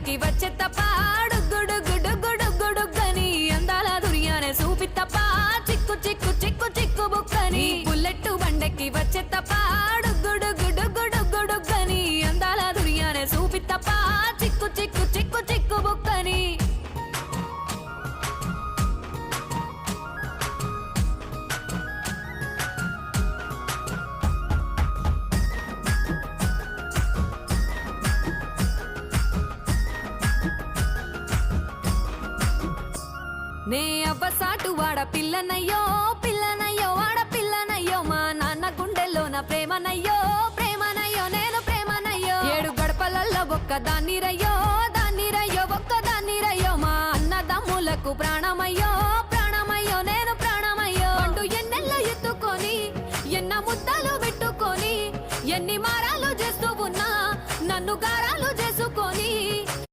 బండకి వచ్చే తప్ప గుడుగుడుగుడుగుడుగుడుగని అందాల దుర్యానే చూపి తప్ప చిక్కు చిక్కు చిక్కు చిక్కు బుక్కని బుల్లెట్టు బండకి వచ్చే తప్ప గుడుగుడుగుడుగుడుగని అందాల దుర్యానే చూపి తప్ప చిక్కు చిక్కు చిక్కు చిక్కు బుక్కని నే అవ్వసాటు వాడ పిల్లనయ్యో పిల్లనయ్యో వాడ పిల్లనయ్యో మా నాన్న గుండెల్లో నా ప్రేమనయ్యో ప్రేమనయ్యో నేను ప్రేమనయ్యో 7 గడపలల్లో ఒక్కదాన్ని రయ్యో దాన్ని రయ్యో ఒక్కదాన్ని రయ్యో మా అన్నదమ్ములకు ప్రాణమయ్యో ప్రాణమయ్యో నేను ప్రాణమయ్యో అంటూ ఎన్నెల్లో ఎత్తుకొని ఎన్న ముద్దలు పెట్టుకొని ఎన్ని మారాలు చేస్తూ ఉన్నా నన్ను గారాలు